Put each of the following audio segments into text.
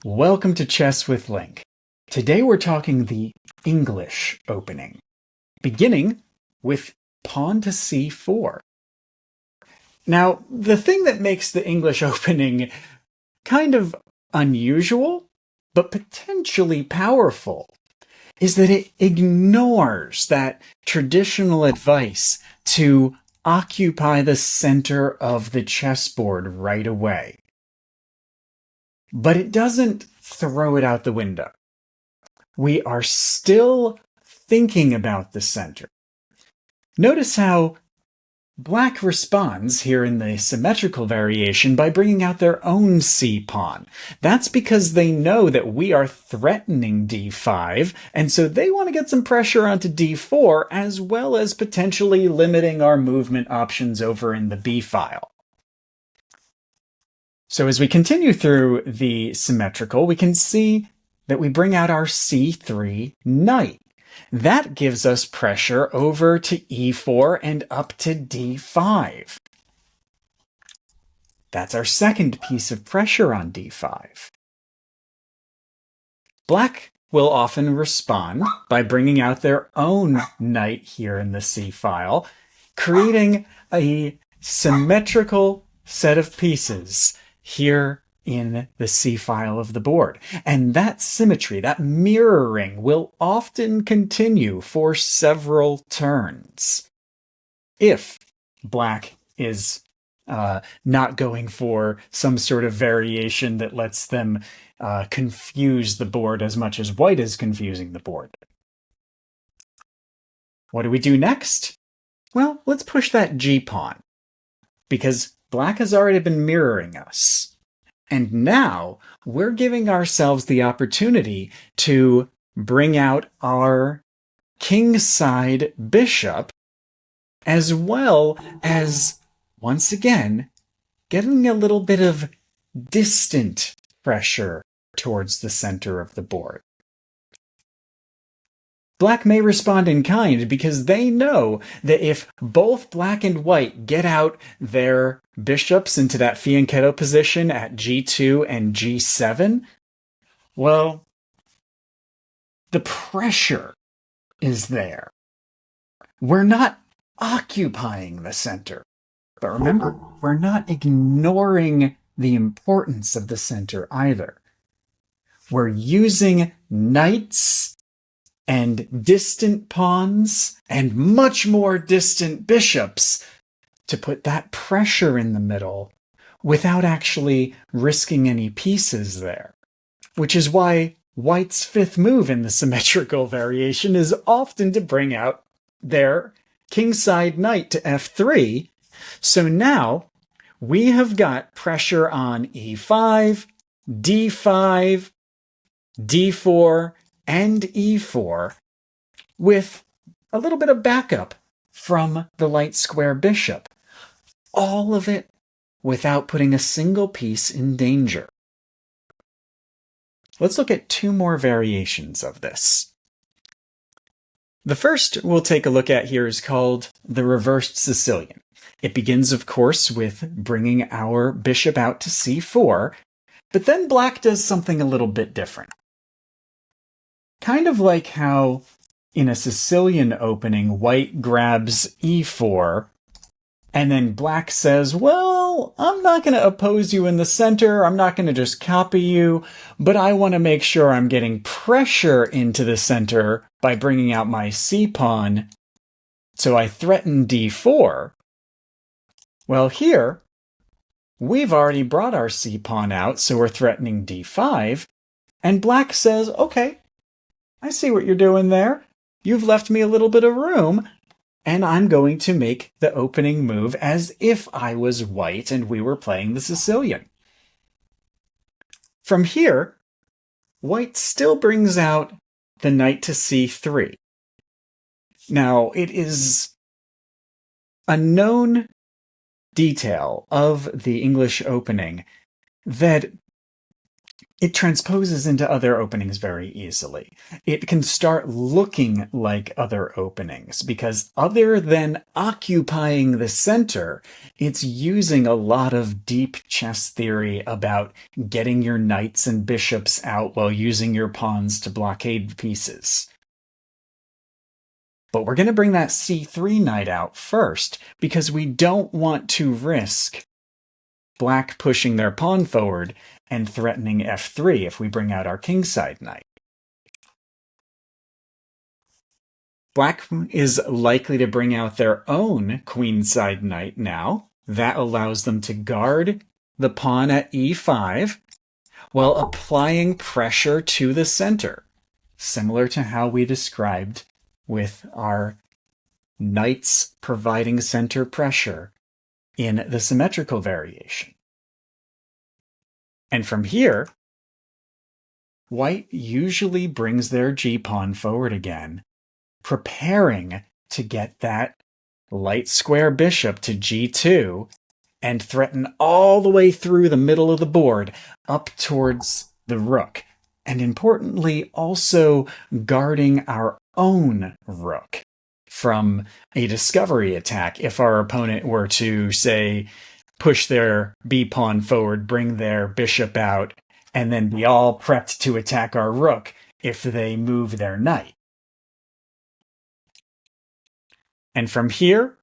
Welcome to Chess with Link. Today we're talking the English opening, beginning with pawn to c4. Now, the thing that makes the English opening kind of unusual, but potentially powerful, is that it ignores that traditional advice to occupy the center of the chessboard right away. But it doesn't throw it out the window. We are still thinking about the center. Notice how Black responds here in the symmetrical variation by bringing out their own c-pawn. That's because they know that we are threatening d5, and so they want to get some pressure onto d4, as well as potentially limiting our movement options over in the b file. So as we continue through the symmetrical, we can see that we bring out our c3 knight. That gives us pressure over to e4 and up to d5. That's our second piece of pressure on d5. Black will often respond by bringing out their own knight here in the c file, creating a symmetrical set of pieces here in the C file of the board. And that symmetry, that mirroring, will often continue for several turns if Black is not going for some sort of variation that lets them confuse the board as much as White is confusing the board. What do we do next? Well, let's push that G-pawn, because Black has already been mirroring us. And now we're giving ourselves the opportunity to bring out our kingside bishop, as well as, once again, getting a little bit of distant pressure towards the center of the board. Black may respond in kind because they know that if both Black and White get out their bishops into that fianchetto position at g2 and g7, well, the pressure is there. We're not occupying the center. But remember, we're not ignoring the importance of the center either. We're using knights and distant pawns and much more distant bishops to put that pressure in the middle without actually risking any pieces there. Which is why White's fifth move in the symmetrical variation is often to bring out their kingside knight to f3. So now we have got pressure on e5, d5, d4, and e4 with a little bit of backup from the light square bishop. All of it without putting a single piece in danger. Let's look at two more variations of this. The first we'll take a look at here is called the Reversed Sicilian. It begins, of course, with bringing our bishop out to c4, but then Black does something a little bit different. Kind of like how in a Sicilian opening, White grabs e4, and then Black says, well, I'm not going to oppose you in the center, I'm not going to just copy you, but I want to make sure I'm getting pressure into the center by bringing out my c-pawn, so I threaten d4. Well, here, we've already brought our c-pawn out, so we're threatening d5, and Black says, okay, I see what you're doing there. You've left me a little bit of room, and I'm going to make the opening move as if I was White and we were playing the Sicilian. From here, White still brings out the knight to c3. Now, it is a known detail of the English opening that it transposes into other openings very easily. It can start looking like other openings because other than occupying the center, it's using a lot of deep chess theory about getting your knights and bishops out while using your pawns to blockade pieces. But we're going to bring that c3 knight out first because we don't want to risk Black pushing their pawn forward and threatening f3 if we bring out our kingside knight. Black is likely to bring out their own queenside knight now. That allows them to guard the pawn at e5 while applying pressure to the center, similar to how we described with our knights providing center pressure in the symmetrical variation. And from here, White usually brings their g-pawn forward again, preparing to get that light square bishop to g2 and threaten all the way through the middle of the board up towards the rook. And importantly, also guarding our own rook from a discovery attack if our opponent were to, say, push their b-pawn forward, bring their bishop out, and then be all prepped to attack our rook if they move their knight. And from here,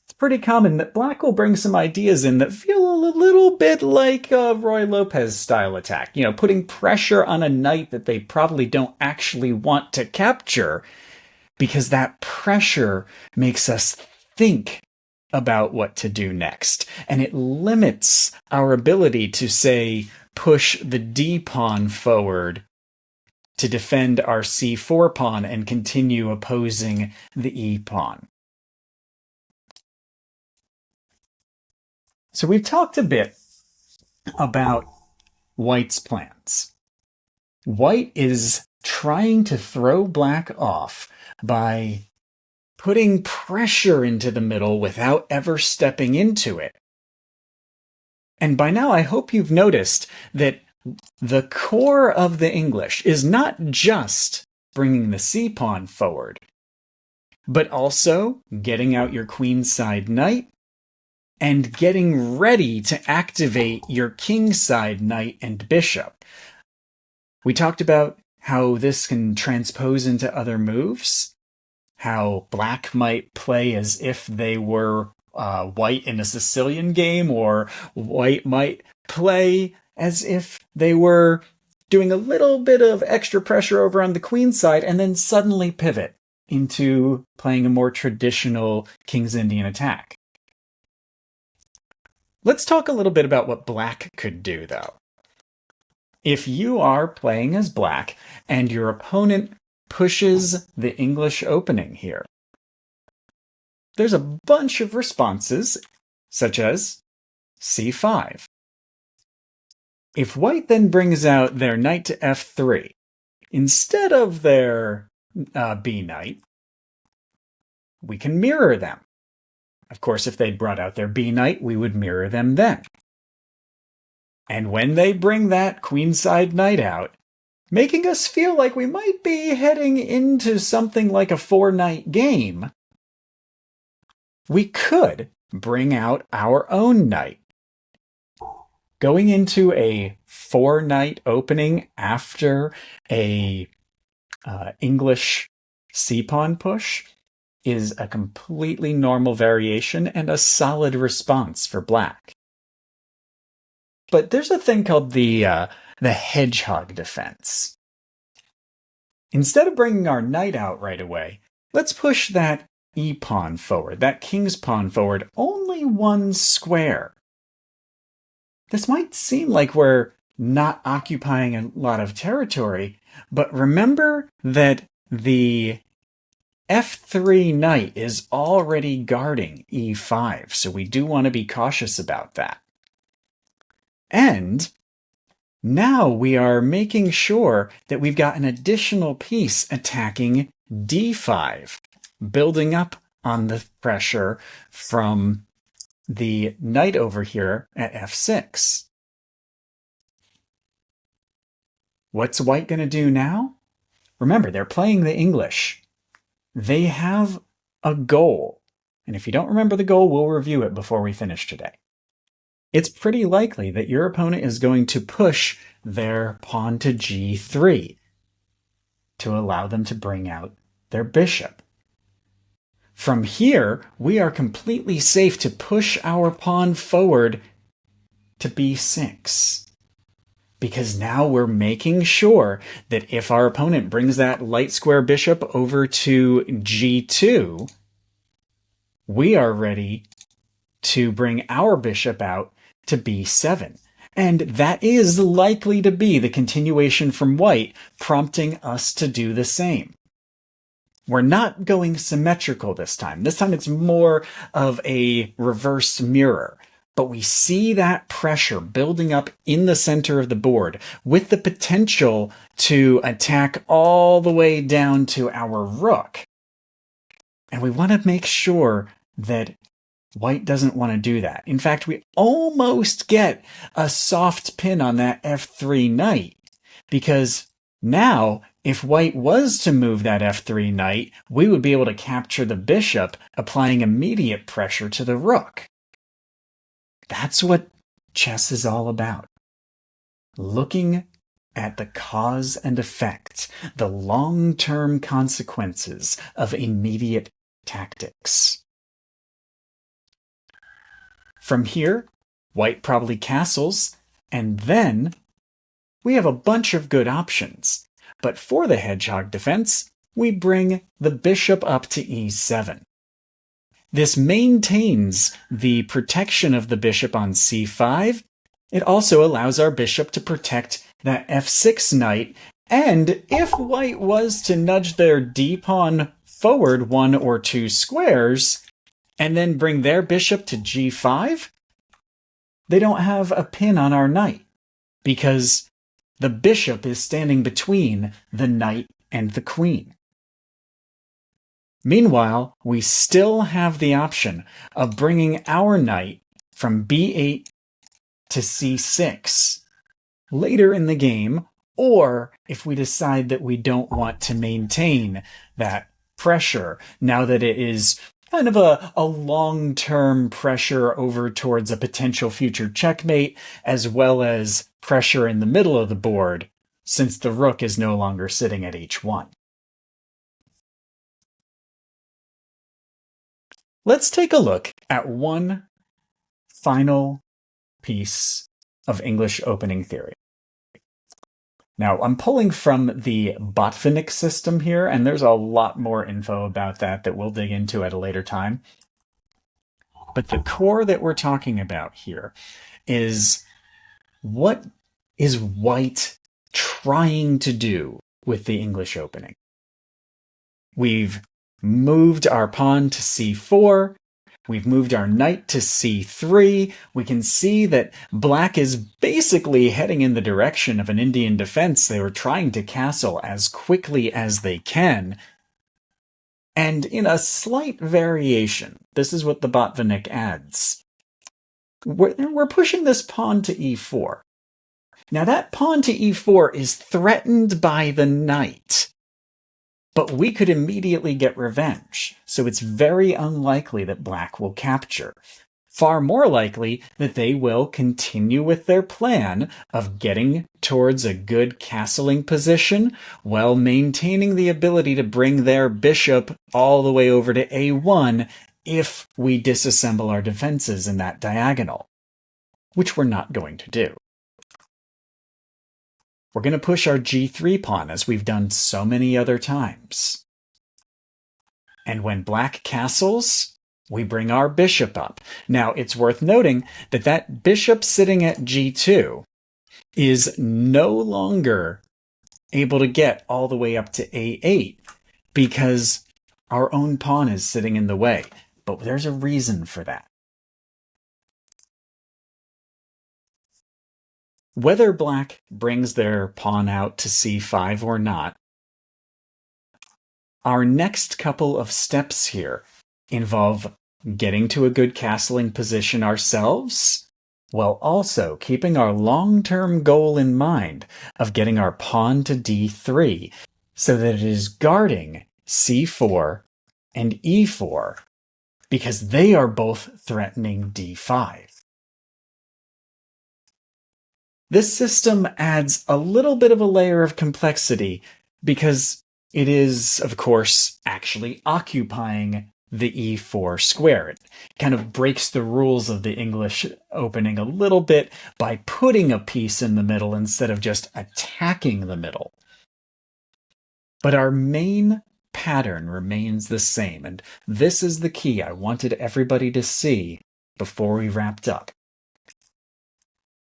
it's pretty common that Black will bring some ideas in that feel a little bit like a Roy Lopez style attack. You know, putting pressure on a knight that they probably don't actually want to capture, because that pressure makes us think about what to do next. And it limits our ability to, say, push the d-pawn forward to defend our c4 pawn and continue opposing the e-pawn. So we've talked a bit about White's plans. White is trying to throw Black off by putting pressure into the middle without ever stepping into it. And by now, I hope you've noticed that the core of the English is not just bringing the c-pawn forward, but also getting out your queenside knight and getting ready to activate your kingside knight and bishop. We talked about how this can transpose into other moves, how Black might play as if they were White in a Sicilian game, or White might play as if they were doing a little bit of extra pressure over on the queen side and then suddenly pivot into playing a more traditional King's Indian attack. Let's talk a little bit about what Black could do, though. If you are playing as Black and your opponent pushes the English opening here, there's a bunch of responses, such as c5. If White then brings out their knight to f3, instead of their b knight, we can mirror them. Of course, if they brought out their b knight, we would mirror them then. And when they bring that queenside knight out, making us feel like we might be heading into something like a 4-knight game, we could bring out our own knight. Going into a 4-knight opening after a English c-pawn push is a completely normal variation and a solid response for Black. But there's a thing called the Hedgehog Defense. Instead of bringing our knight out right away, let's push that e-pawn forward, that king's pawn forward, only one square. This might seem like we're not occupying a lot of territory, but remember that the f3 knight is already guarding e5, so we do want to be cautious about that. And now we are making sure that we've got an additional piece attacking d5, building up on the pressure from the knight over here at f6. What's white going to do now? Remember, they're playing the English. They have a goal. And if you don't remember the goal, we'll review it before we finish today. It's pretty likely that your opponent is going to push their pawn to g3 to allow them to bring out their bishop. From here, we are completely safe to push our pawn forward to b6. Because now we're making sure that if our opponent brings that light square bishop over to g2, we are ready to bring our bishop out to b7. And that is likely to be the continuation from white, prompting us to do the same. We're not going symmetrical this time. This time it's more of a reverse mirror. But we see that pressure building up in the center of the board with the potential to attack all the way down to our rook. And we want to make sure that white doesn't want to do that. In fact, we almost get a soft pin on that f3 knight, because now, if white was to move that f3 knight, we would be able to capture the bishop, applying immediate pressure to the rook. That's what chess is all about. Looking at the cause and effect, the long-term consequences of immediate tactics. From here, white probably castles, and then we have a bunch of good options. But for the hedgehog defense, we bring the bishop up to e7. This maintains the protection of the bishop on c5. It also allows our bishop to protect that f6 knight, and if white was to nudge their d-pawn forward 1 or 2 squares, and then bring their bishop to g5, they don't have a pin on our knight, because the bishop is standing between the knight and the queen. Meanwhile, we still have the option of bringing our knight from b8 to c6 later in the game, or if we decide that we don't want to maintain that pressure now that it is kind of a long-term pressure over towards a potential future checkmate, as well as pressure in the middle of the board, since the rook is no longer sitting at h1. Let's take a look at one final piece of English opening theory. Now, I'm pulling from the Botvinnik System here, and there's a lot more info about that we'll dig into at a later time. But the core that we're talking about here is, what is white trying to do with the English opening? We've moved our pawn to c4. We've moved our knight to c3. We can see that black is basically heading in the direction of an Indian defense. They were trying to castle as quickly as they can. And in a slight variation, this is what the Botvinnik adds. We're pushing this pawn to e4. Now that pawn to e4 is threatened by the knight. But we could immediately get revenge, so it's very unlikely that black will capture. Far more likely that they will continue with their plan of getting towards a good castling position while maintaining the ability to bring their bishop all the way over to a1 if we disassemble our defenses in that diagonal, which we're not going to do. We're going to push our g3 pawn as we've done so many other times. And when black castles, we bring our bishop up. Now, it's worth noting that that bishop sitting at g2 is no longer able to get all the way up to a8 because our own pawn is sitting in the way. But there's a reason for that. Whether black brings their pawn out to c5 or not, our next couple of steps here involve getting to a good castling position ourselves while also keeping our long-term goal in mind of getting our pawn to d3 so that it is guarding c4 and e4 because they are both threatening d5. This system adds a little bit of a layer of complexity because it is, of course, actually occupying the e4 square. It kind of breaks the rules of the English opening a little bit by putting a piece in the middle instead of just attacking the middle. But our main pattern remains the same, and this is the key I wanted everybody to see before we wrapped up.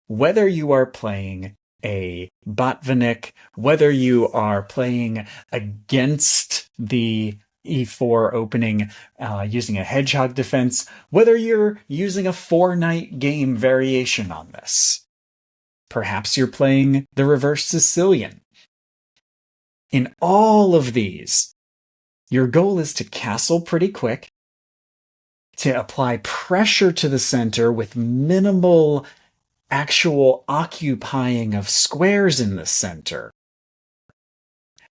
Whether you are playing a Botvinnik, whether you are playing against the e4 opening using a Hedgehog Defense, whether you're using a 4-knight game variation on this. Perhaps you're playing the Reversed Sicilian. In all of these, your goal is to castle pretty quick, to apply pressure to the center with minimal actual occupying of squares in the center.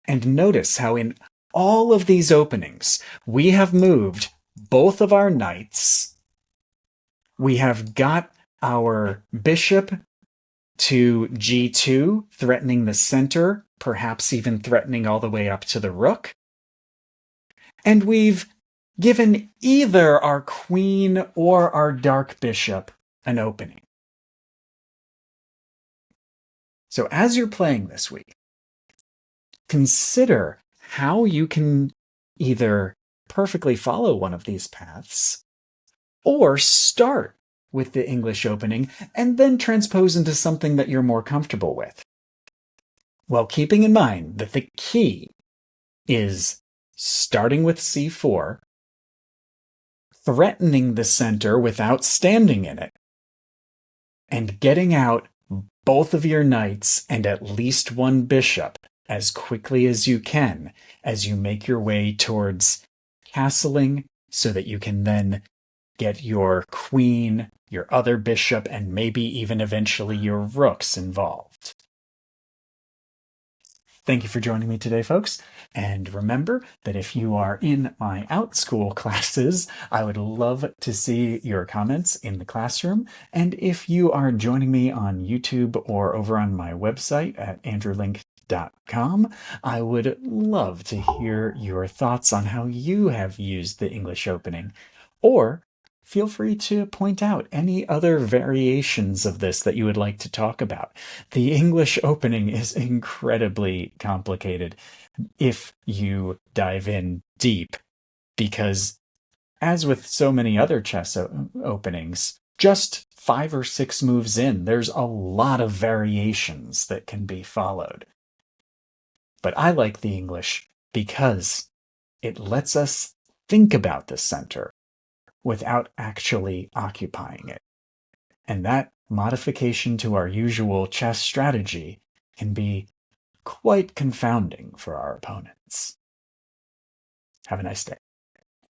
And notice how in all of these openings, we have moved both of our knights. We have got our bishop to g2, threatening the center, perhaps even threatening all the way up to the rook. And we've given either our queen or our dark bishop an opening. So as you're playing this week, consider how you can either perfectly follow one of these paths or start with the English opening and then transpose into something that you're more comfortable with. While keeping in mind that the key is starting with c4, threatening the center without standing in it, and getting out both of your knights and at least one bishop as quickly as you can as you make your way towards castling so that you can then get your queen, your other bishop, and maybe even eventually your rooks involved. Thank you for joining me today, folks. And remember that if you are in my OutSchool classes, I would love to see your comments in the classroom. And if you are joining me on YouTube or over on my website at andrewlinke.com, I would love to hear your thoughts on how you have used the English opening. Or feel free to point out any other variations of this that you would like to talk about. The English opening is incredibly complicated if you dive in deep, because as with so many other chess openings, just 5 or 6 moves in, there's a lot of variations that can be followed. But I like the English because it lets us think about the center without actually occupying it. And that modification to our usual chess strategy can be quite confounding for our opponents. Have a nice day.